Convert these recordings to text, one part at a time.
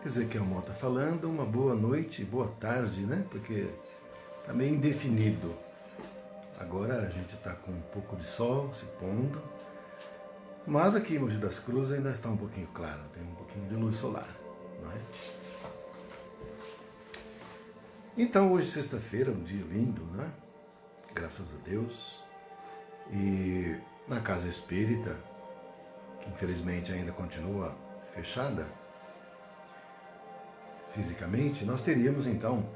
dizer que é o Mota falando, uma boa noite, boa tarde, né? Porque tá meio indefinido. Agora a gente está com um pouco de sol se pondo, mas aqui em Mogi das Cruzes ainda está um pouquinho claro, tem um pouquinho de luz solar, não é? Então hoje sexta-feira, um dia lindo, né? Graças a Deus. E na casa espírita, que infelizmente ainda continua fechada fisicamente, nós teríamos então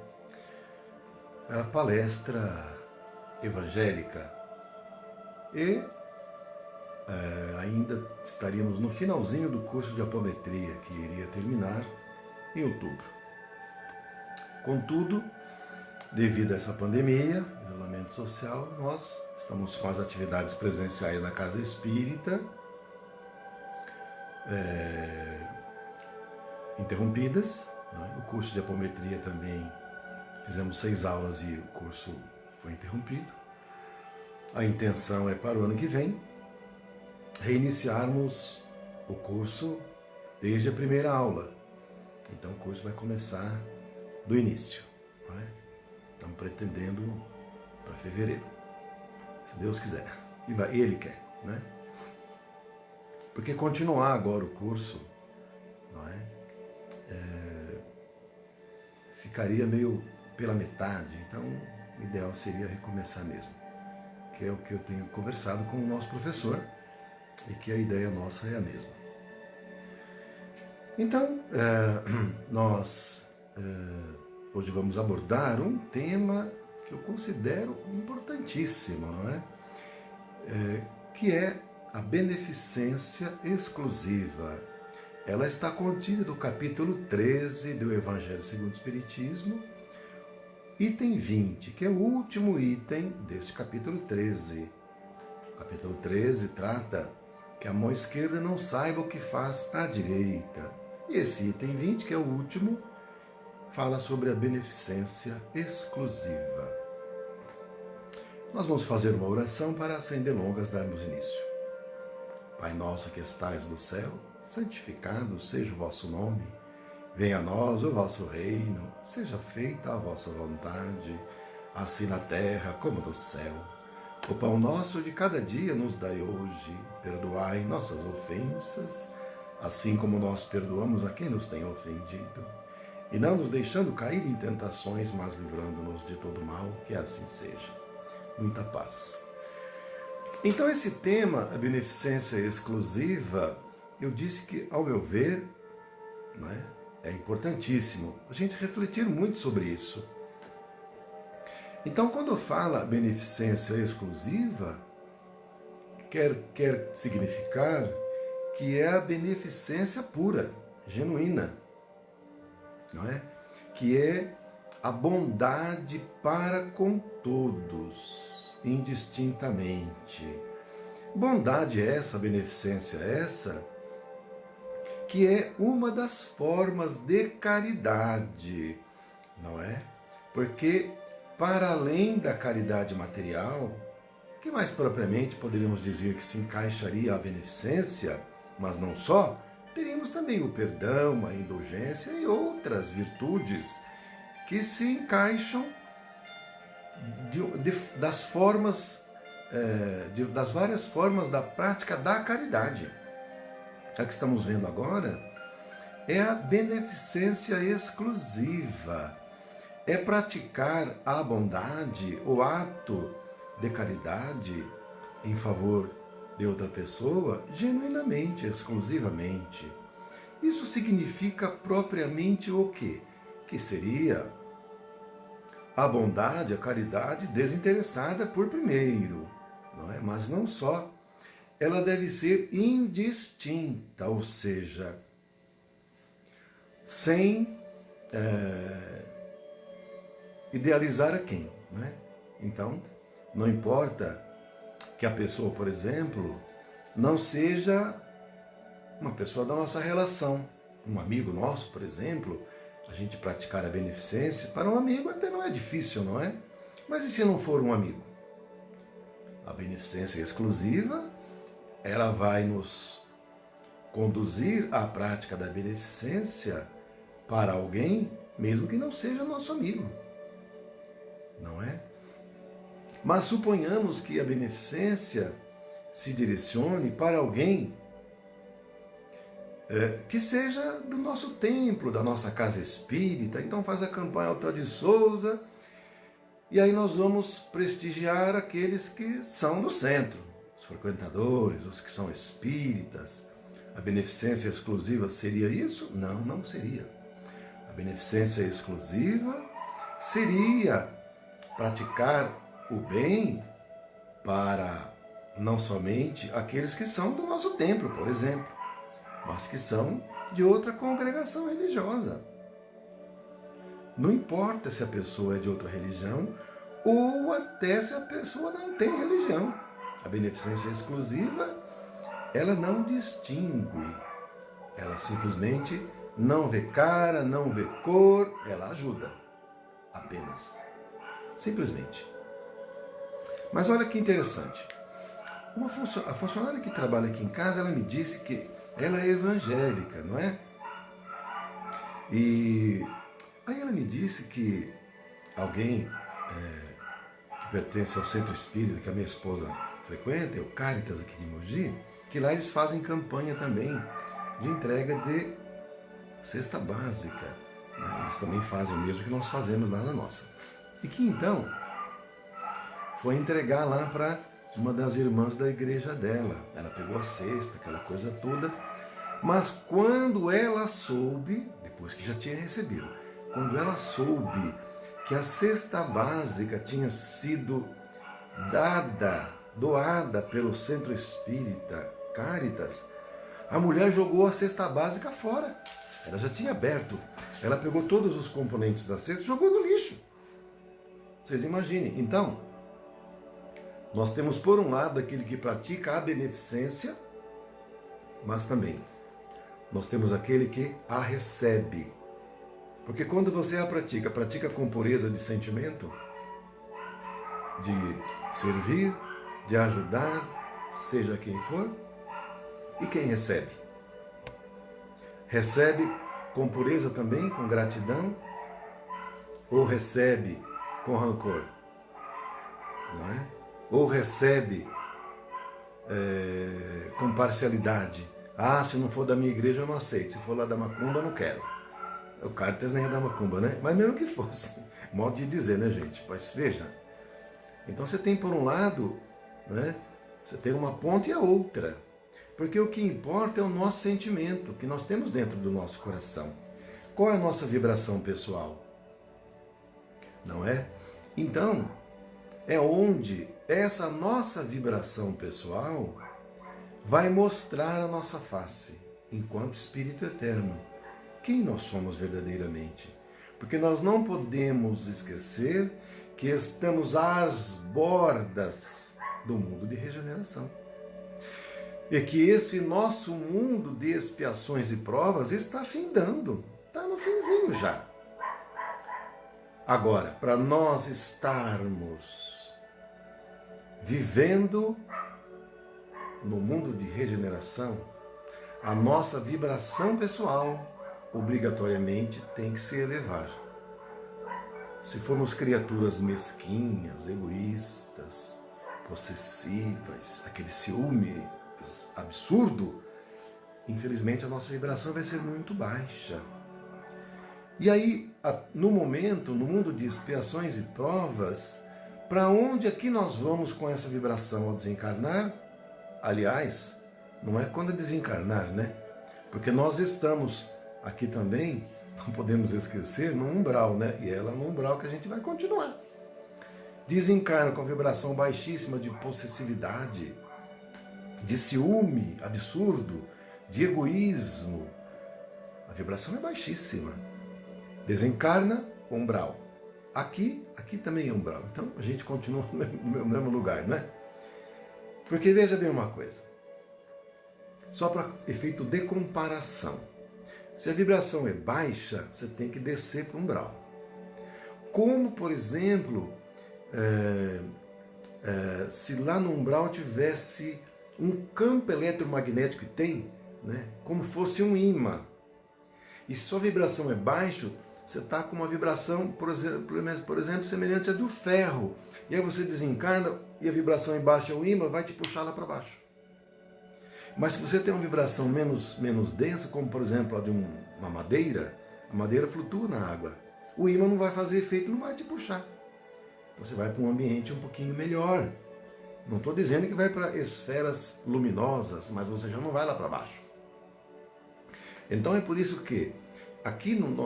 a palestra evangélica e ainda estaríamos no finalzinho do curso de apometria, que iria terminar em outubro. Contudo, devido a essa pandemia, isolamento social, nós estamos com as atividades presenciais na casa espírita interrompidas, né? O curso de apometria também, fizemos 6 aulas e o curso foi interrompido. A intenção é para o ano que vem reiniciarmos o curso desde a primeira aula. Então o curso vai começar do início, não é? Estamos pretendendo para fevereiro, se Deus quiser, e Ele quer, né? Porque continuar agora o curso, não é? Ficaria meio pela metade, então o ideal seria recomeçar mesmo, que é o que eu tenho conversado com o nosso professor e que a ideia nossa é a mesma. Então, nós hoje vamos abordar um tema que eu considero importantíssimo, não é? Que é a beneficência exclusiva. Ela está contida no capítulo 13 do Evangelho segundo o Espiritismo, item 20, que é o último item deste capítulo 13. O capítulo 13 trata que a mão esquerda não saiba o que faz a direita. E esse item 20, que é o último, fala sobre a beneficência exclusiva. Nós vamos fazer uma oração para, sem delongas, darmos início. Pai nosso que estais no céu, santificado seja o vosso nome. Venha a nós o vosso reino, seja feita a vossa vontade, assim na terra como no céu. O pão nosso de cada dia nos dai hoje, perdoai nossas ofensas, assim como nós perdoamos a quem nos tem ofendido. E não nos deixando cair em tentações, mas livrando-nos de todo mal, que assim seja. Muita paz. Então esse tema, a beneficência exclusiva, eu disse que, ao meu ver, não é importantíssimo a gente refletir muito sobre isso. Então, quando fala beneficência exclusiva, quer significar que é a beneficência pura, genuína, não é? Que é a bondade para com todos, indistintamente. Bondade é essa, beneficência é essa, que é uma das formas de caridade, não é? Porque, para além da caridade material, que mais propriamente poderíamos dizer que se encaixaria a beneficência, mas não só, teríamos também o perdão, a indulgência e outras virtudes que se encaixam das formas, das várias formas da prática da caridade. A que estamos vendo agora é a beneficência exclusiva. É praticar a bondade, o ato de caridade em favor de outra pessoa genuinamente, exclusivamente. Isso significa propriamente o quê? Que seria a bondade, a caridade desinteressada por primeiro, não é? Mas não só. Ela deve ser indistinta, ou seja, sem idealizar a quem, né? Então, não importa que a pessoa, por exemplo, não seja uma pessoa da nossa relação, um amigo nosso, por exemplo, a gente praticar a beneficência, para um amigo até não é difícil, não é? Mas e se não for um amigo? A beneficência exclusiva, ela vai nos conduzir à prática da beneficência para alguém, mesmo que não seja nosso amigo. Não é? Mas suponhamos que a beneficência se direcione para alguém que seja do nosso templo, da nossa casa espírita. Então faz a campanha Altar de Souza, e aí nós vamos prestigiar aqueles que são do centro, os frequentadores, os que são espíritas. A beneficência exclusiva seria isso? Não, não seria. A beneficência exclusiva seria praticar o bem para não somente aqueles que são do nosso templo, por exemplo, mas que são de outra congregação religiosa. Não importa se a pessoa é de outra religião ou até se a pessoa não tem religião. A beneficência exclusiva, ela não distingue. Ela simplesmente não vê cara, não vê cor, ela ajuda. Apenas. Simplesmente. Mas olha que interessante. A funcionária que trabalha aqui em casa, ela me disse que ela é evangélica, não é? E aí ela me disse que alguém que pertence ao centro espírita que a minha esposa frequenta, é o Caritas aqui de Mogi, que lá eles fazem campanha também de entrega de cesta básica. Né? Eles também fazem o mesmo que nós fazemos lá na nossa. E que então foi entregar lá para uma das irmãs da igreja dela. Ela pegou a cesta, aquela coisa toda. Mas quando ela soube, depois que já tinha recebido, quando ela soube que a cesta básica tinha sido doada pelo Centro Espírita Caritas, a mulher jogou a cesta básica fora. Ela já tinha aberto. Ela pegou todos os componentes da cesta e jogou no lixo. Vocês imaginem. Então, nós temos por um lado aquele que pratica a beneficência, mas também nós temos aquele que a recebe. Porque quando você a pratica com pureza de sentimento, de servir, de ajudar, seja quem for, e quem recebe? Recebe com pureza também, com gratidão, ou recebe com rancor? Não é? Ou recebe com parcialidade? Ah, se não for da minha igreja eu não aceito, se for lá da macumba eu não quero. O Caritas nem é da macumba, né? Mas mesmo que fosse, modo de dizer, né, gente? Pois veja. Então você tem por um lado, né? Você tem uma ponta e a outra. Porque o que importa é o nosso sentimento, que nós temos dentro do nosso coração. Qual é a nossa vibração pessoal? Não é? Então, é onde essa nossa vibração pessoal vai mostrar a nossa face, enquanto Espírito Eterno. Quem nós somos verdadeiramente? Porque nós não podemos esquecer que estamos às bordas do mundo de regeneração. E que esse nosso mundo de expiações e provas está findando, está no finzinho já. Agora, para nós estarmos vivendo no mundo de regeneração, a nossa vibração pessoal obrigatoriamente tem que se elevar. Se formos criaturas mesquinhas, egoístas, possessivas, aquele ciúme absurdo, infelizmente a nossa vibração vai ser muito baixa. E aí, no momento, no mundo de expiações e provas, para onde é que nós vamos com essa vibração ao desencarnar? Aliás, não é quando desencarnar, né? Porque nós estamos aqui também, não podemos esquecer, no umbral, né? E é lá no umbral que a gente vai continuar. Desencarna com a vibração baixíssima de possessividade, de ciúme absurdo, de egoísmo. A vibração é baixíssima. Desencarna, umbral. Aqui também é umbral. Então a gente continua no mesmo lugar, né? Porque veja bem uma coisa. Só para efeito de comparação. Se a vibração é baixa, você tem que descer para o umbral. Como, por exemplo, se lá no umbral tivesse um campo eletromagnético, que tem, né, como fosse um ímã. E se sua vibração é baixa, você está com uma vibração, por exemplo, semelhante à do ferro. E aí você desencarna e a vibração é baixa, o ímã vai te puxar lá para baixo. Mas se você tem uma vibração menos densa, como por exemplo a de uma madeira, a madeira flutua na água. O ímã não vai fazer efeito, não vai te puxar. Você vai para um ambiente um pouquinho melhor. Não estou dizendo que vai para esferas luminosas, mas você já não vai lá para baixo. Então é por isso que aqui no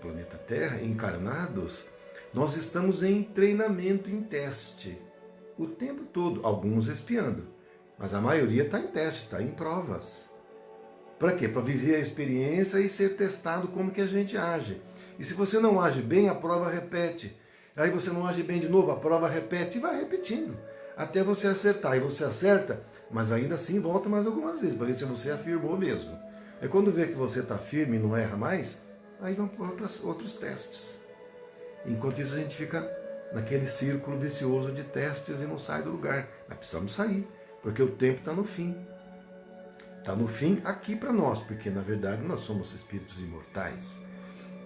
planeta Terra, encarnados, nós estamos em treinamento, em teste, o tempo todo, alguns espiando, mas a maioria está em teste, está em provas. Para quê? Para viver a experiência e ser testado como que a gente age. E se você não age bem, a prova repete. Aí você não age bem de novo, a prova repete e vai repetindo, até você acertar. E você acerta, mas ainda assim volta mais algumas vezes, para ver se você afirmou mesmo. É quando vê que você está firme e não erra mais, aí vão para outros testes. Enquanto isso a gente fica naquele círculo vicioso de testes e não sai do lugar. Mas precisamos sair, porque o tempo está no fim. Está no fim aqui para nós, porque na verdade nós somos espíritos imortais,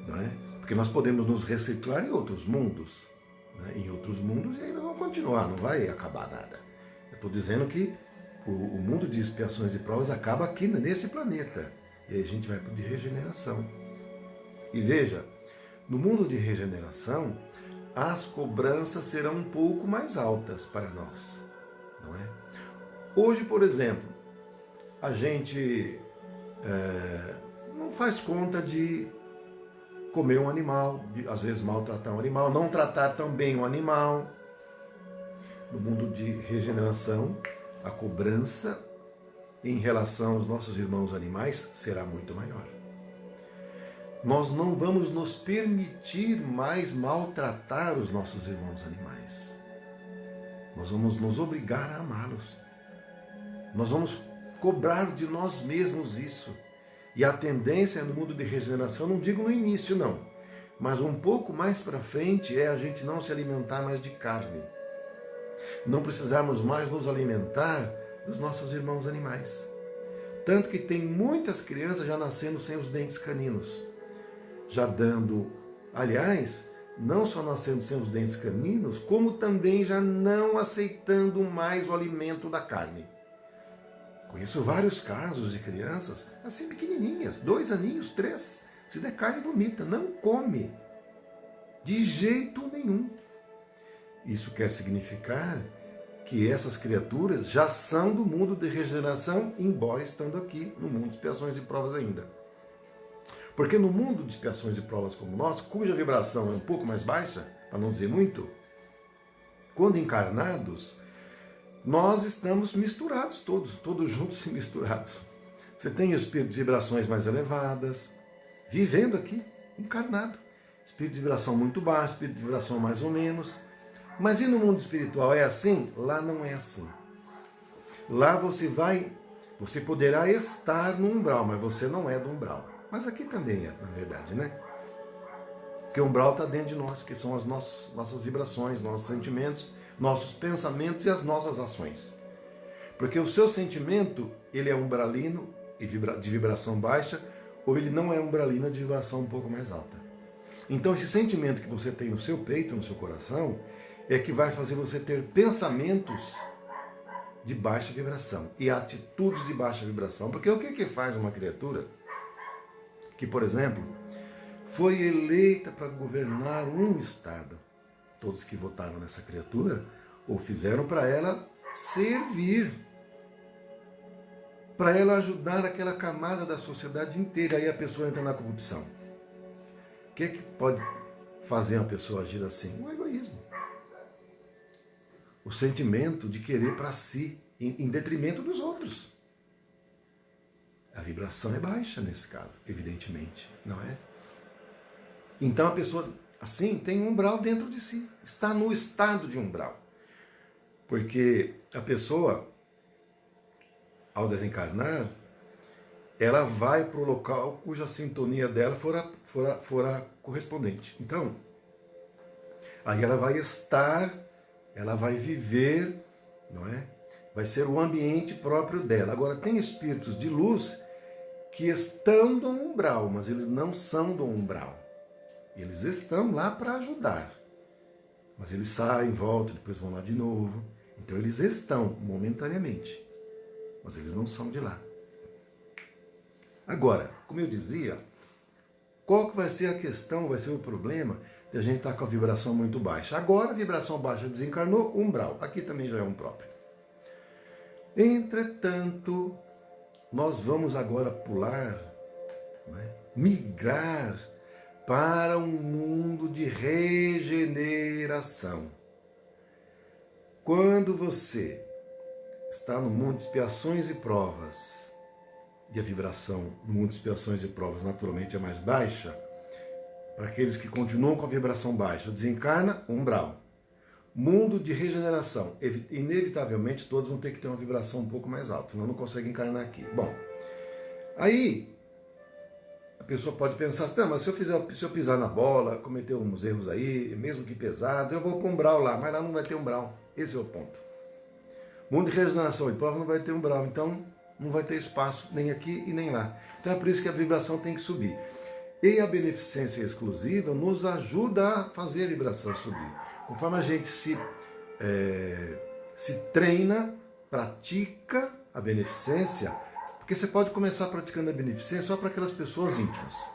não é? Porque nós podemos nos reciclar em outros mundos, né? Em outros mundos, e aí nós vamos continuar, não vai acabar nada. Eu estou dizendo que o mundo de expiações e provas acaba aqui neste planeta, e aí a gente vai para o de regeneração. E veja, no mundo de regeneração, as cobranças serão um pouco mais altas para nós, não é? Hoje, por exemplo, a gente não faz conta de comer um animal, de, às vezes maltratar um animal, não tratar tão bem um animal. No mundo de regeneração, a cobrança em relação aos nossos irmãos animais será muito maior. Nós não vamos nos permitir mais maltratar os nossos irmãos animais. Nós vamos nos obrigar a amá-los. Nós vamos cobrar de nós mesmos isso. E a tendência no mundo de regeneração, não digo no início não, mas um pouco mais para frente é a gente não se alimentar mais de carne. Não precisarmos mais nos alimentar dos nossos irmãos animais. Tanto que tem muitas crianças já nascendo sem os dentes caninos. Já dando, aliás, não só nascendo sem os dentes caninos, como também já não aceitando mais o alimento da carne. Conheço vários casos de crianças assim pequenininhas, 2 aninhos, 3, se der carne vomita, não come, de jeito nenhum. Isso quer significar que essas criaturas já são do mundo de regeneração, embora estando aqui no mundo de expiações e provas ainda. Porque no mundo de expiações e provas como o nosso, cuja vibração é um pouco mais baixa, para não dizer muito, quando encarnados, nós estamos misturados todos juntos e misturados. Você tem espírito de vibrações mais elevadas, vivendo aqui, encarnado. Espírito de vibração muito baixo, espírito de vibração mais ou menos. Mas e no mundo espiritual é assim? Lá não é assim. Lá você poderá estar no umbral, mas você não é do umbral. Mas aqui também é, na verdade, né? Porque o umbral está dentro de nós, que são as nossas vibrações, nossos sentimentos, nossos pensamentos e as nossas ações. Porque o seu sentimento, ele é umbralino e de vibração baixa, ou ele não é umbralino de vibração um pouco mais alta. Então esse sentimento que você tem no seu peito, no seu coração, é que vai fazer você ter pensamentos de baixa vibração e atitudes de baixa vibração. Porque o que faz uma criatura que, por exemplo, foi eleita para governar um estado? Todos que votaram nessa criatura ou fizeram para ela servir, para ela ajudar aquela camada da sociedade inteira. Aí a pessoa entra na corrupção. O que pode fazer uma pessoa agir assim? O egoísmo. O sentimento de querer para si, em detrimento dos outros. A vibração é baixa nesse caso, evidentemente, não é? Então a pessoa, assim, tem um umbral dentro de si, está no estado de umbral. Porque a pessoa, ao desencarnar, ela vai para o local cuja sintonia dela for correspondente. Então, aí ela vai estar, ela vai viver, não é? Vai ser o ambiente próprio dela. Agora, tem espíritos de luz que estão do umbral, mas eles não são do umbral. Eles estão lá para ajudar. Mas eles saem, voltam, depois vão lá de novo. Então eles estão momentaneamente, mas eles não são de lá. Agora, como eu dizia, qual que vai ser a questão, vai ser o problema de a gente estar com a vibração muito baixa? Agora a vibração baixa desencarnou, umbral. Aqui também já é um próprio. Entretanto, nós vamos agora pular, né, migrar para um mundo de regeneração. Quando você está no mundo de expiações e provas, e a vibração no mundo de expiações e provas naturalmente é mais baixa, para aqueles que continuam com a vibração baixa, desencarna, umbral. Mundo de regeneração, inevitavelmente todos vão ter que ter uma vibração um pouco mais alta, senão não conseguem encarnar aqui. Bom, aí a pessoa pode pensar assim, mas se eu pisar na bola, cometer uns erros aí, mesmo que pesados, eu vou para o umbral lá, mas lá não vai ter umbral. Esse é o ponto. Mundo de regeneração e prova não vai ter umbral, então não vai ter espaço nem aqui e nem lá. Então é por isso que a vibração tem que subir. E a beneficência exclusiva nos ajuda a fazer a vibração subir. Conforme a gente se treina, pratica a beneficência, porque você pode começar praticando a beneficência só para aquelas pessoas íntimas.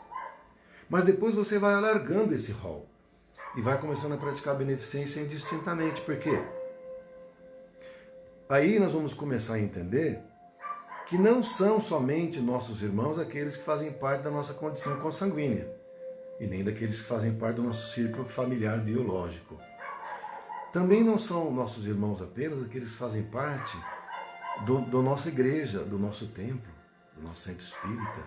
Mas depois você vai alargando esse rol e vai começando a praticar a beneficência indistintamente. Por quê? Aí nós vamos começar a entender que não são somente nossos irmãos aqueles que fazem parte da nossa condição consanguínea, e nem daqueles que fazem parte do nosso círculo familiar biológico. Também não são nossos irmãos apenas aqueles que fazem parte da nossa igreja, do nosso templo, do nosso centro espírita.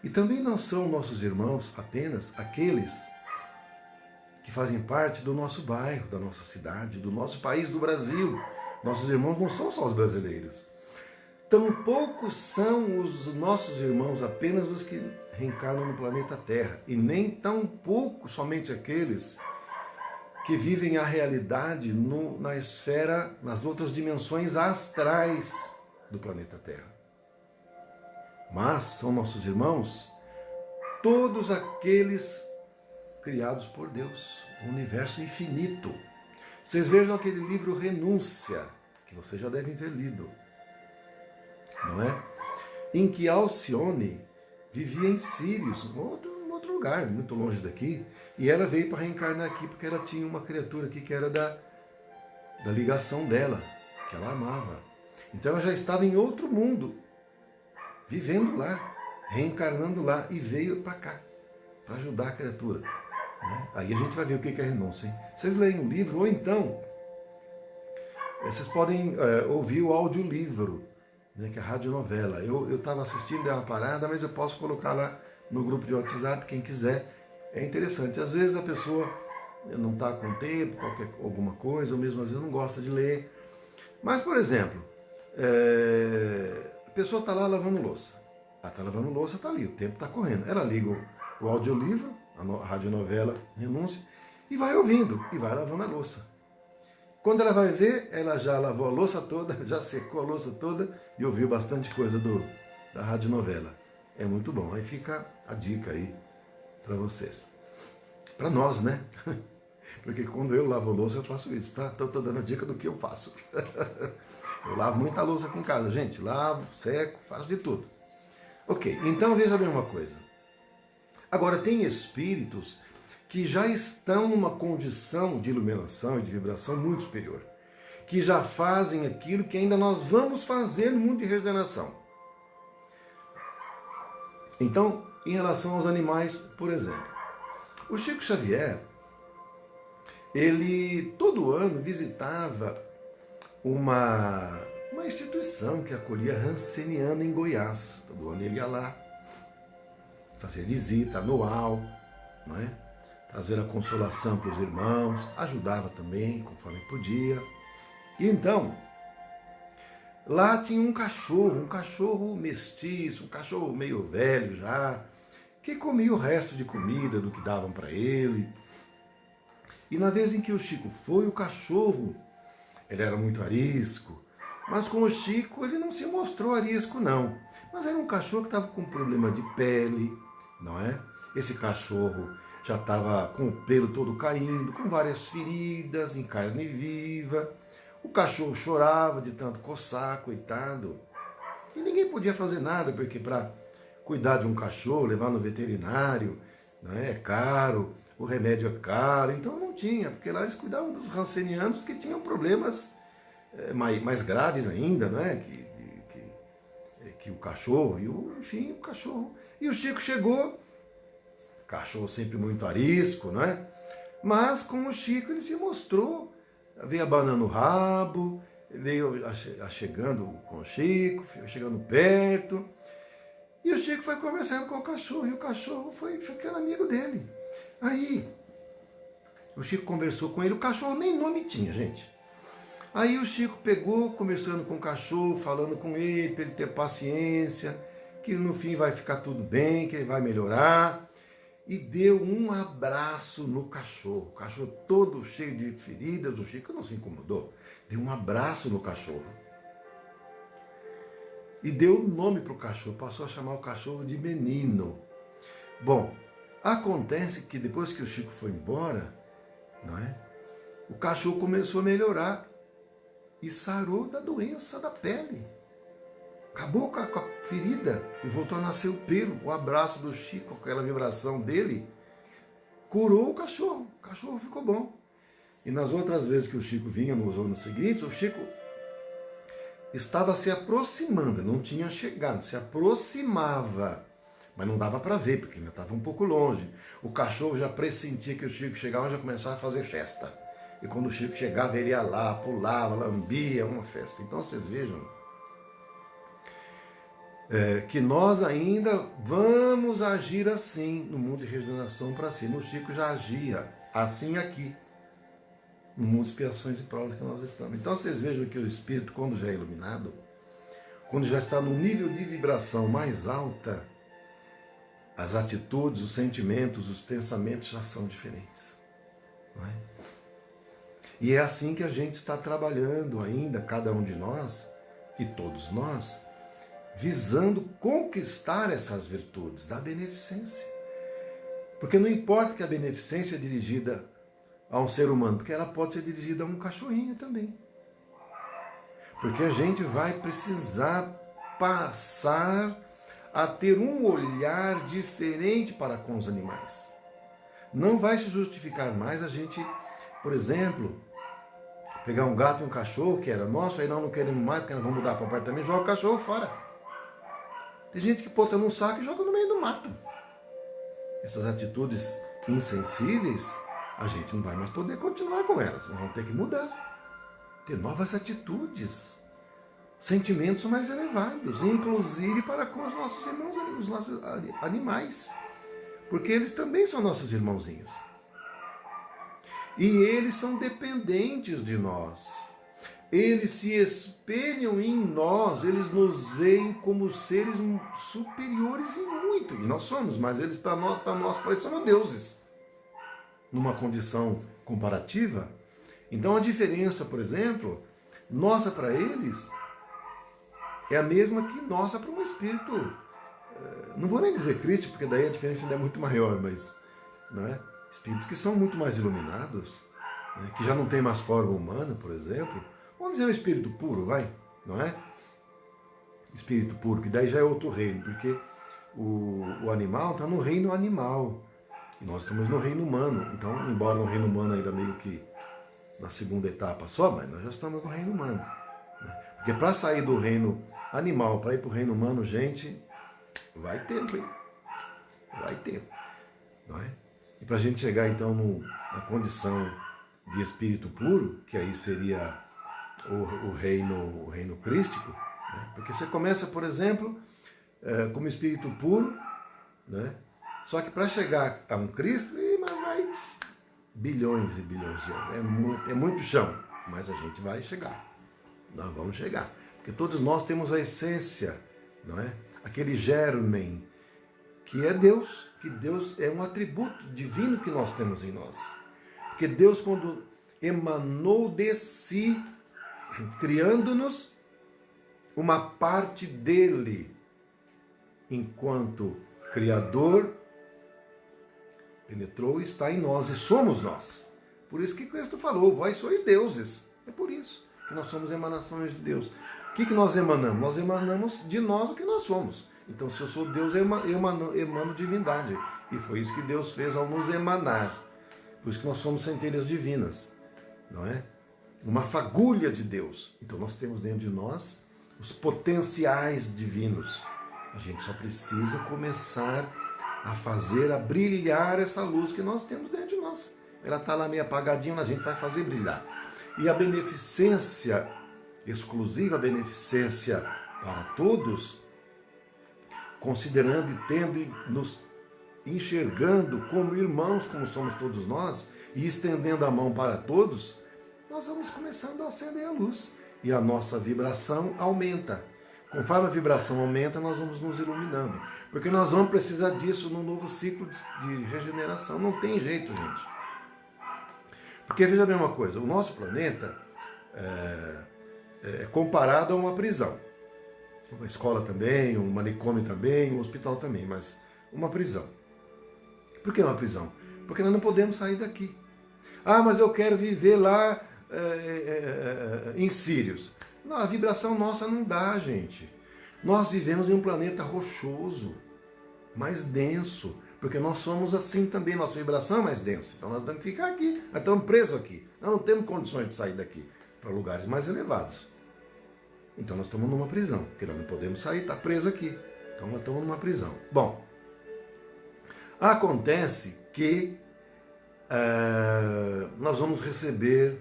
E também não são nossos irmãos apenas aqueles que fazem parte do nosso bairro, da nossa cidade, do nosso país, do Brasil. Nossos irmãos não são só os brasileiros. Tampouco são os nossos irmãos apenas os que reencarnam no planeta Terra. E nem tampouco somente aqueles que vivem a realidade na esfera, nas outras dimensões astrais do planeta Terra. Mas são nossos irmãos todos aqueles criados por Deus, o universo infinito. Vocês vejam aquele livro Renúncia, que vocês já devem ter lido, não é? Em que Alcione vivia em Sírios, um outro lugar, muito longe daqui, e ela veio para reencarnar aqui porque ela tinha uma criatura aqui que era da ligação dela, que ela amava. Então ela já estava em outro mundo, vivendo lá, reencarnando lá, e veio para cá, para ajudar a criatura. Né? Aí a gente vai ver o que é renúncia. Hein? Vocês leem o livro, ou então vocês podem ouvir o audiolivro, né, que é a radionovela. Eu estava assistindo, dei uma parada, mas eu posso colocar lá no grupo de WhatsApp, quem quiser. É interessante. Às vezes a pessoa não está com tempo, alguma coisa, ou mesmo às vezes não gosta de ler. Mas, por exemplo, a pessoa está lá lavando louça. Ela está lavando louça, está ali, o tempo está correndo. Ela liga o audiolivro, a radionovela Renúncia, e vai ouvindo, e vai lavando a louça. Quando ela vai ver, ela já lavou a louça toda, já secou a louça toda e ouviu bastante coisa da radionovela. É muito bom. Aí fica a dica aí para vocês. Para nós, né? Porque quando eu lavo a louça, eu faço isso, tá? Então estou dando a dica do que eu faço. Eu lavo muita louça aqui em casa, gente. Lavo, seco, faço de tudo. Ok, então veja bem uma coisa. Agora, tem espíritos que já estão numa condição de iluminação e de vibração muito superior, que já fazem aquilo que ainda nós vamos fazer no mundo de regeneração. Então, em relação aos animais, por exemplo, o Chico Xavier, ele todo ano visitava uma instituição que acolhia Hanseniana em Goiás. Todo ano ele ia lá, fazer visita anual, não é? Trazer a consolação para os irmãos, ajudava também, conforme podia. E então, lá tinha um cachorro mestiço, um cachorro meio velho já, que comia o resto de comida do que davam para ele. E na vez em que o Chico foi, o cachorro, ele era muito arisco, mas com o Chico ele não se mostrou arisco não. Mas era um cachorro que estava com problema de pele, não é? Esse cachorro já estava com o pelo todo caindo, com várias feridas em carne viva. O cachorro chorava de tanto coçar, coitado. E ninguém podia fazer nada, porque para cuidar de um cachorro, levar no veterinário, não é caro, o remédio é caro, então não tinha, porque lá eles cuidavam dos rancenianos que tinham problemas mais graves ainda, não é? Que o cachorro, enfim, o cachorro. E o Chico chegou, cachorro sempre muito arisco, não é? Mas com o Chico ele se mostrou, veio abanando o rabo, veio chegando com o Chico, chegando perto. E o Chico foi conversando com o cachorro, e o cachorro foi ficando amigo dele. Aí, o Chico conversou com ele, o cachorro nem nome tinha, gente. Aí o Chico pegou, conversando com o cachorro, falando com ele, para ele ter paciência, que no fim vai ficar tudo bem, que ele vai melhorar. E deu um abraço no cachorro. O cachorro todo cheio de feridas, o Chico não se incomodou. Deu um abraço no cachorro. E deu um nome para o cachorro, passou a chamar o cachorro de Menino. Bom, acontece que depois que o Chico foi embora, não é? O cachorro começou a melhorar e sarou da doença da pele. Acabou com a ferida e voltou a nascer o pelo. O abraço do Chico, aquela vibração dele, curou o cachorro. O cachorro ficou bom. E nas outras vezes que o Chico vinha nos anos seguintes, o Chico estava se aproximando, não tinha chegado, se aproximava, mas não dava para ver, porque ainda estava um pouco longe. O cachorro já pressentia que o Chico chegava e já começava a fazer festa. E quando o Chico chegava, ele ia lá, pulava, lambia, uma festa. Então vocês vejam que nós ainda vamos agir assim no mundo de regeneração para cima. O Chico já agia assim aqui, no mundo de expiações e provas que nós estamos. Então vocês vejam que o espírito, quando já é iluminado, quando já está num nível de vibração mais alta, as atitudes, os sentimentos, os pensamentos já são diferentes. Não é? E é assim que a gente está trabalhando ainda, cada um de nós, e todos nós, visando conquistar essas virtudes da beneficência. Porque não importa que a beneficência é dirigida a um ser humano, porque ela pode ser dirigida a um cachorrinho também. Porque a gente vai precisar passar a ter um olhar diferente para com os animais. Não vai se justificar mais a gente, por exemplo, pegar um gato e um cachorro que era nosso, aí nós não queremos mais, porque nós vamos mudar para o apartamento, joga o cachorro fora. Tem gente que bota num saco e joga no meio do mato. Essas atitudes insensíveis, a gente não vai mais poder continuar com elas. Nós vamos ter que mudar. Ter novas atitudes. Sentimentos mais elevados. Inclusive para com os nossos irmãos, os nossos animais. Porque eles também são nossos irmãozinhos. E eles são dependentes de nós. Eles se espelham em nós, eles nos veem como seres superiores em muito. E nós somos, mas eles para nós parecem deuses. Numa condição comparativa. Então a diferença, por exemplo, nossa para eles é a mesma que nossa para um espírito. Não vou nem dizer crítico, porque daí a diferença ainda é muito maior, mas não é? Espíritos que são muito mais iluminados, né? Que já não tem mais forma humana, por exemplo. Vamos dizer o espírito puro, vai, não é? Espírito puro, que daí já é outro reino, porque o animal está no reino animal. E nós estamos no reino humano. Então, embora no reino humano ainda meio que na segunda etapa só, mas nós já estamos no reino humano. Né? Porque para sair do reino animal, para ir para o reino humano, gente, vai tempo, hein? Vai tempo. Não é? E para a gente chegar então na condição de espírito puro, que aí seria o reino crístico, né? Porque você começa, por exemplo, como espírito puro, né? Só que para chegar a um Cristo, mas vai bilhões e bilhões de anos. É muito chão, mas a gente vai chegar. Nós vamos chegar. Porque todos nós temos a essência, não é? Aquele germen, que é Deus, que Deus é um atributo divino que nós temos em nós. Porque Deus, quando emanou de si, criando-nos uma parte dele, enquanto Criador, penetrou e está em nós, e somos nós. Por isso que Cristo falou, vós sois deuses. É por isso que nós somos emanações de Deus. O que nós emanamos? Nós emanamos de nós o que nós somos. Então, se eu sou Deus, eu emano divindade. E foi isso que Deus fez ao nos emanar. Por isso que nós somos centelhas divinas, não é? Uma fagulha de Deus. Então, nós temos dentro de nós os potenciais divinos. A gente só precisa começar a brilhar essa luz que nós temos dentro de nós. Ela está lá meio apagadinha, a gente vai fazer brilhar. E a beneficência exclusiva, a beneficência para todos, considerando e tendo e nos enxergando como irmãos, como somos todos nós, e estendendo a mão para todos, nós vamos começando a acender a luz. E a nossa vibração aumenta. Conforme a vibração aumenta, nós vamos nos iluminando. Porque nós vamos precisar disso no novo ciclo de regeneração. Não tem jeito, gente. Porque veja bem uma coisa, o nosso planeta é comparado a uma prisão. Uma escola também, um manicômio também, um hospital também, mas uma prisão. Por que uma prisão? Porque nós não podemos sair daqui. Ah, mas eu quero viver lá em Sírios. Não, a vibração nossa não dá, gente. Nós vivemos em um planeta rochoso, mais denso, porque nós somos assim também, nossa vibração é mais densa. Então nós temos que ficar aqui, nós estamos presos aqui. Nós não temos condições de sair daqui para lugares mais elevados. Então nós estamos numa prisão, porque nós não podemos sair, está preso aqui. Então nós estamos numa prisão. Bom, acontece que nós vamos receber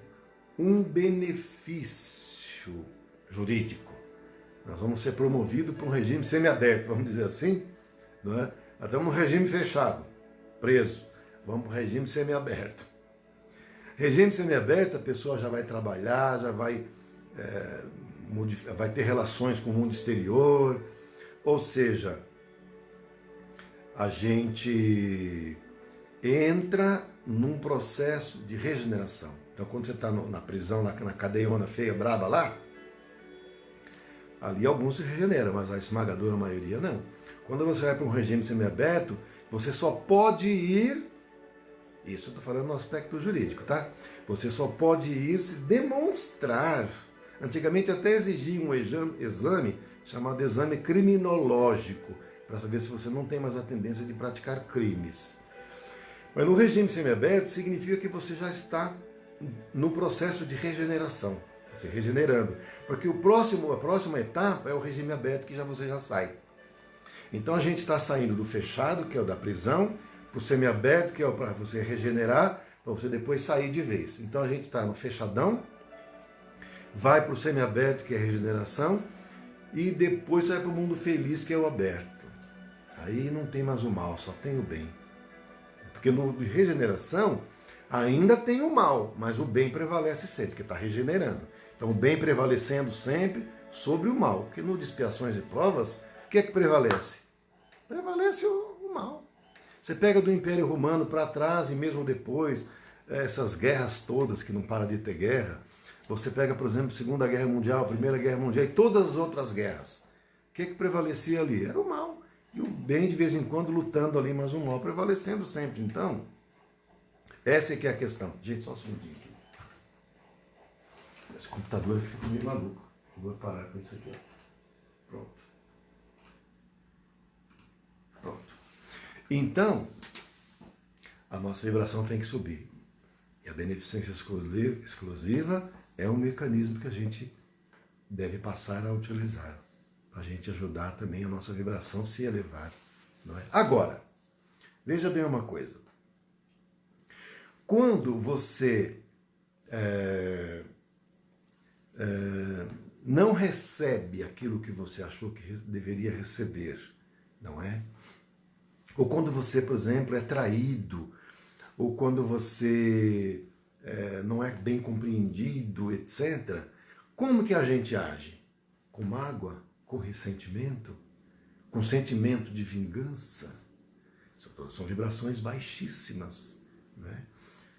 um benefício jurídico. Nós vamos ser promovidos para um regime semiaberto, vamos dizer assim. Não é? Nós estamos num regime fechado, preso. Vamos para um regime semiaberto. Regime semiaberto, a pessoa já vai trabalhar, já vai ter relações com o mundo exterior, ou seja, a gente entra num processo de regeneração. Então, quando você está na prisão, na cadeiona feia, braba lá, ali alguns se regeneram, mas a esmagadora maioria não. Quando você vai para um regime semiaberto, você só pode ir, isso eu estou falando no aspecto jurídico, tá? Você só pode ir se demonstrar. Antigamente até exigia um exame chamado exame criminológico, para saber se você não tem mais a tendência de praticar crimes. Mas no regime semiaberto significa que você já está no processo de regeneração, se regenerando. Porque a próxima etapa é o regime aberto, que você já sai. Então a gente está saindo do fechado, que é o da prisão, para o semiaberto, que é para você regenerar, para você depois sair de vez. Então a gente está no fechadão, vai para o semiaberto, que é a regeneração, e depois vai para o mundo feliz, que é o aberto. Aí não tem mais o mal, só tem o bem. Porque no de regeneração ainda tem o mal, mas o bem prevalece sempre, porque está regenerando. Então o bem prevalecendo sempre sobre o mal. Porque no de expiações e provas, o que é que prevalece? Prevalece o mal. Você pega do Império Romano para trás e mesmo depois, essas guerras todas que não param de ter guerra. Você pega, por exemplo, Segunda Guerra Mundial, Primeira Guerra Mundial e todas as outras guerras. O que é que prevalecia ali? Era o mal. E o bem, de vez em quando, lutando ali, mas o mal prevalecendo sempre. Então, essa é que é a questão. Gente, só um segundinho aqui. Esse computador fica meio maluco. Eu vou parar com isso aqui. Pronto. Então, a nossa vibração tem que subir. E a beneficência exclusiva é um mecanismo que a gente deve passar a utilizar, para a gente ajudar também a nossa vibração a se elevar. Não é? Agora, veja bem uma coisa. Quando você não recebe aquilo que você achou que deveria receber, não é? Ou quando você, por exemplo, é traído, ou quando você não é bem compreendido, etc. Como que a gente age? Com mágoa? Com ressentimento? Com sentimento de vingança? São vibrações baixíssimas. Né?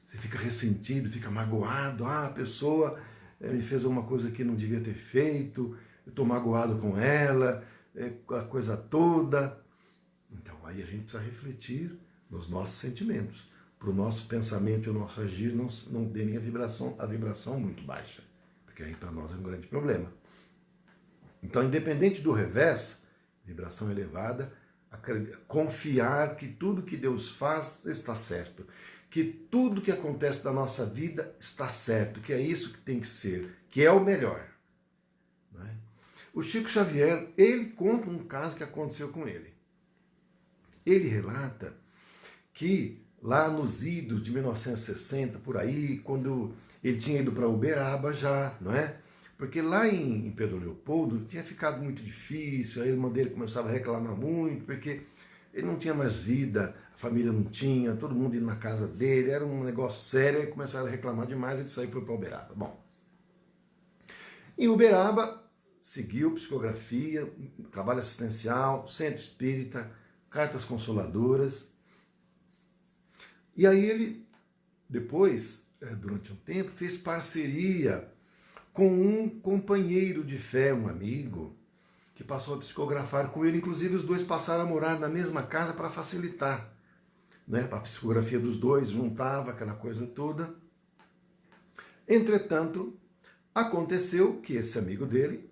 Você fica ressentido, fica magoado. Ah, a pessoa me fez alguma coisa que não devia ter feito, eu estou magoado com ela, a coisa toda. Então aí a gente precisa refletir nos nossos sentimentos, para o nosso pensamento e o nosso agir não terem a vibração muito baixa, porque aí para nós é um grande problema. Então, independente do revés, vibração elevada, confiar que tudo que Deus faz está certo, que tudo que acontece na nossa vida está certo, que é isso que tem que ser, que é o melhor. Não é? O Chico Xavier, ele conta um caso que aconteceu com ele. Ele relata que lá nos idos de 1960, por aí, quando ele tinha ido para Uberaba já, não é? Porque lá em Pedro Leopoldo tinha ficado muito difícil, a irmã dele começava a reclamar muito, porque ele não tinha mais vida, a família não tinha, todo mundo indo na casa dele, era um negócio sério, aí começaram a reclamar demais, ele saiu e foi para Uberaba. Bom, em Uberaba, seguiu psicografia, trabalho assistencial, centro espírita, cartas consoladoras. E aí ele, depois, durante um tempo, fez parceria com um companheiro de fé, um amigo, que passou a psicografar com ele. Inclusive, os dois passaram a morar na mesma casa para facilitar, né? A psicografia dos dois juntava aquela coisa toda. Entretanto, aconteceu que esse amigo dele,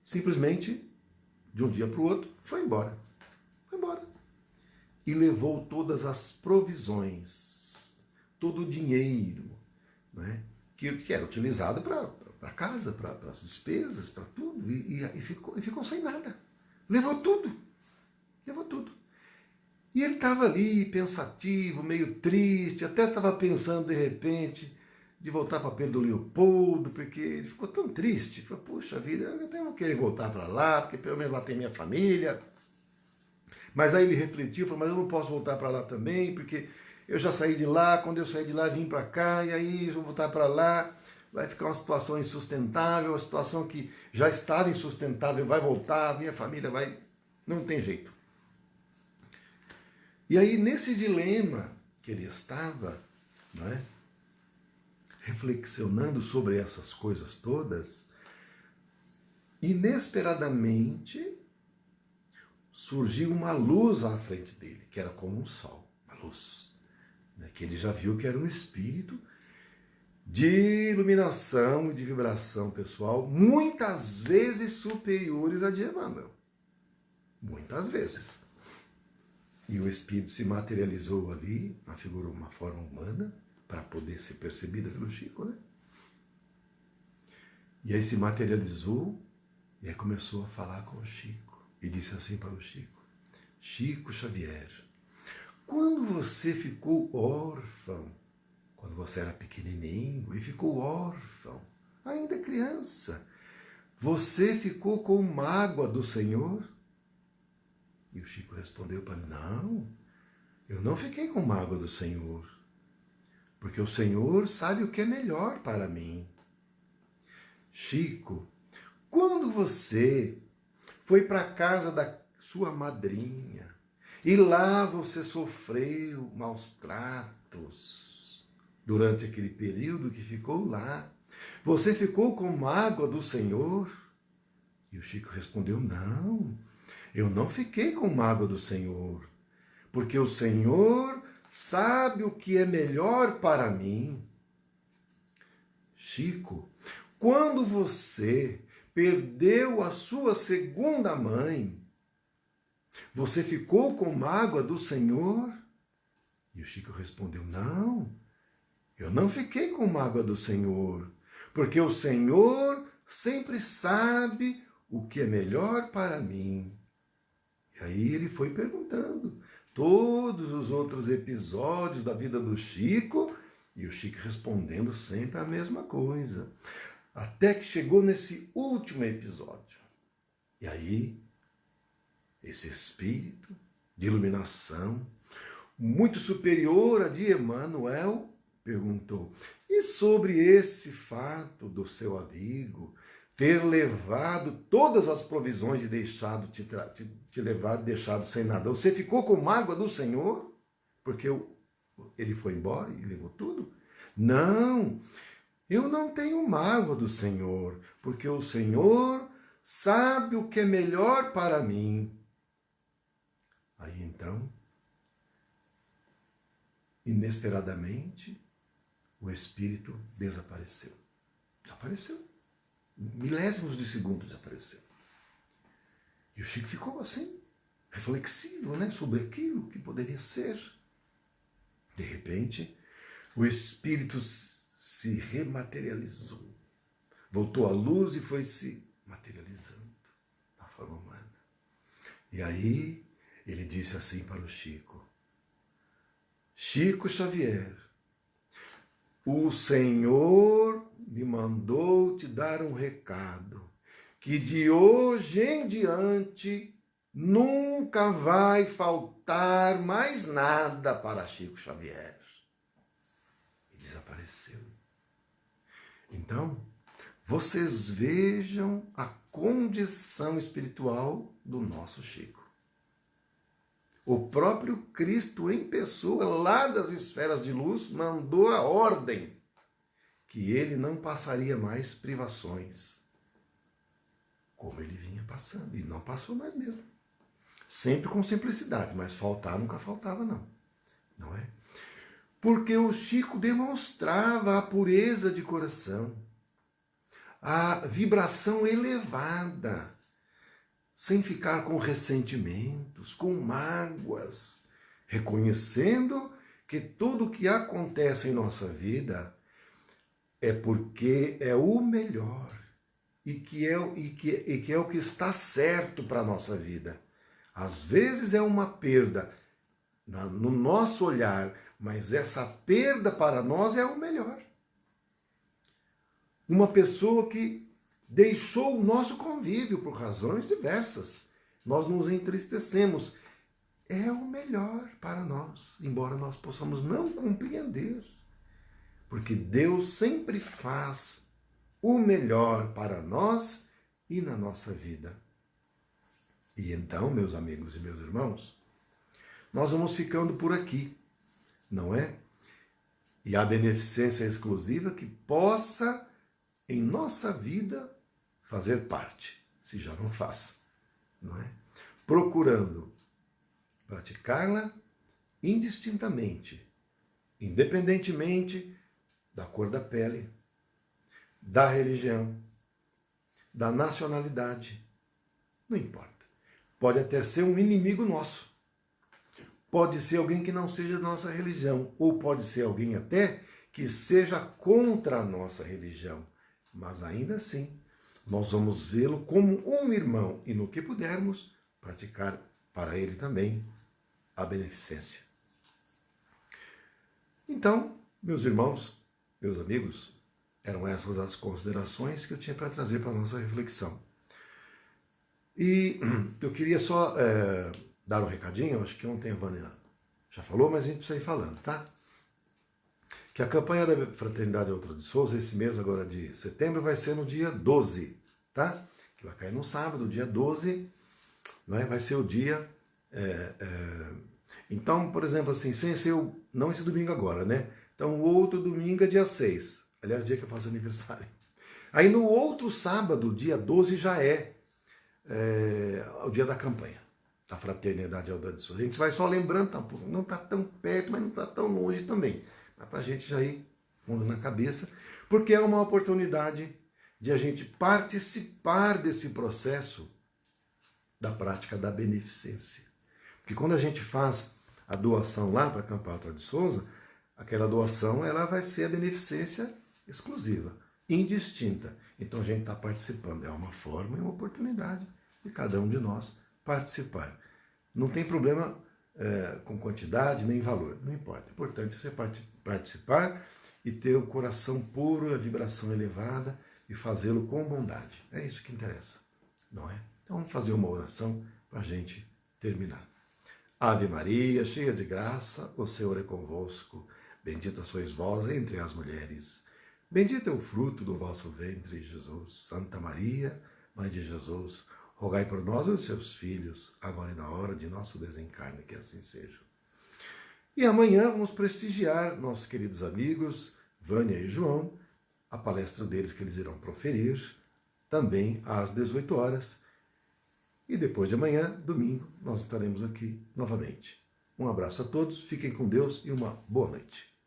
simplesmente, de um dia para o outro, foi embora. Foi embora. E levou todas as provisões, todo o dinheiro, né? Que era utilizado para casa, para as despesas, para tudo, e ficou sem nada. Levou tudo. Levou tudo. E ele estava ali, pensativo, meio triste, até estava pensando, de repente, de voltar para Pedro Leopoldo, porque ele ficou tão triste. Falou, puxa vida, eu até vou querer voltar para lá, porque pelo menos lá tem minha família. Mas aí ele refletiu, falou, mas eu não posso voltar para lá também, porque eu já saí de lá, quando eu saí de lá vim para cá, e aí eu vou voltar para lá, vai ficar uma situação insustentável, uma situação que já estava insustentável, vai voltar, minha família vai... Não tem jeito. E aí nesse dilema que ele estava, não é? Reflexionando sobre essas coisas todas, inesperadamente surgiu uma luz à frente dele, que era como um sol, uma luz, né, que ele já viu que era um espírito de iluminação e de vibração pessoal, muitas vezes superiores a de Emmanuel. Muitas vezes. E o espírito se materializou ali, afigurou uma forma humana, para poder ser percebida pelo Chico, né? E aí se materializou, e aí começou a falar com o Chico. E disse assim para o Chico, Chico Xavier, quando você ficou órfão, quando você era pequenininho e ficou órfão, ainda criança, você ficou com mágoa do Senhor? E o Chico respondeu para mim, não, eu não fiquei com mágoa do Senhor, porque o Senhor sabe o que é melhor para mim. Chico, quando você foi para a casa da sua madrinha e lá você sofreu maus tratos durante aquele período que ficou lá, você ficou com mágoa do Senhor? E o Chico respondeu, não, eu não fiquei com mágoa do Senhor, porque o Senhor sabe o que é melhor para mim. Chico, quando você perdeu a sua segunda mãe, você ficou com mágoa do Senhor? E o Chico respondeu, não, eu não fiquei com mágoa do Senhor, porque o Senhor sempre sabe o que é melhor para mim. E aí ele foi perguntando todos os outros episódios da vida do Chico, e o Chico respondendo sempre a mesma coisa. Até que chegou nesse último episódio. E aí, esse espírito de iluminação, muito superior a de Emmanuel, perguntou, e sobre esse fato do seu amigo ter levado todas as provisões e deixado te levado, deixado sem nada, você ficou com mágoa do Senhor? Porque ele foi embora e levou tudo? Não, eu não tenho mágoa do Senhor, porque o Senhor sabe o que é melhor para mim. Aí então, inesperadamente, o espírito desapareceu. Desapareceu. Milésimos de segundo desapareceu. E o Chico ficou assim, reflexivo, né, sobre aquilo que poderia ser. De repente, o espírito se rematerializou. Voltou à luz e foi se materializando na forma humana. E aí, ele disse assim para o Chico: Chico Xavier, o Senhor me mandou te dar um recado, que de hoje em diante nunca vai faltar mais nada para Chico Xavier. E desapareceu. Então, vocês vejam a condição espiritual do nosso Chico. O próprio Cristo em pessoa, lá das esferas de luz, mandou a ordem que ele não passaria mais privações, como ele vinha passando. E não passou mais mesmo. Sempre com simplicidade, mas faltar nunca faltava, não é? Porque o Chico demonstrava a pureza de coração, a vibração elevada, sem ficar com ressentimentos, com mágoas, reconhecendo que tudo o que acontece em nossa vida é porque é o melhor e que é o que está certo para a nossa vida. Às vezes é uma perda no nosso olhar, mas essa perda para nós é o melhor. Uma pessoa que deixou o nosso convívio por razões diversas. Nós nos entristecemos. É o melhor para nós, embora nós possamos não compreender. Porque Deus sempre faz o melhor para nós e na nossa vida. E então, meus amigos e meus irmãos, nós vamos ficando por aqui, não é? E a beneficência exclusiva que possa, em nossa vida, fazer parte, se já não faz, não é? Procurando praticá-la indistintamente, independentemente da cor da pele, da religião, da nacionalidade, não importa. Pode até ser um inimigo nosso, pode ser alguém que não seja da nossa religião, ou pode ser alguém até que seja contra a nossa religião, mas ainda assim, nós vamos vê-lo como um irmão e no que pudermos, praticar para ele também a beneficência. Então, meus irmãos, meus amigos, eram essas as considerações que eu tinha para trazer para a nossa reflexão. E eu queria só dar um recadinho, acho que ontem a Vânia já falou, mas a gente precisa ir falando, tá? Que a campanha da Fraternidade Outra de Souza, esse mês agora de setembro, vai ser no dia 12, tá? Que vai cair no sábado, dia 12, né? Vai ser o dia... Então, por exemplo, assim, sem ser não esse domingo agora, né? Então, o outro domingo é dia 6, aliás, dia que eu faço aniversário. Aí no outro sábado, dia 12, já é o dia da campanha, da Fraternidade Outra de Souza. A gente vai só lembrando, não está tão perto, mas não está tão longe também. Dá para a gente já ir fundo na cabeça, porque é uma oportunidade de a gente participar desse processo da prática da beneficência. Porque quando a gente faz a doação lá para a Campanha Outra de Souza, aquela doação ela vai ser a beneficência exclusiva, indistinta. Então a gente está participando, é uma forma e uma oportunidade de cada um de nós participar. Não tem problema com quantidade nem valor, não importa. O importante é você participar e ter o coração puro, a vibração elevada e fazê-lo com bondade. É isso que interessa, não é? Então vamos fazer uma oração para a gente terminar. Ave Maria, cheia de graça, o Senhor é convosco. Bendita sois vós entre as mulheres. Bendito é o fruto do vosso ventre, Jesus. Santa Maria, Mãe de Jesus, rogai por nós, os seus filhos, agora e na hora de nosso desencarne, que assim seja. E amanhã vamos prestigiar nossos queridos amigos, Vânia e João, a palestra deles que eles irão proferir também às 18 horas. E depois de amanhã, domingo, nós estaremos aqui novamente. Um abraço a todos, fiquem com Deus e uma boa noite.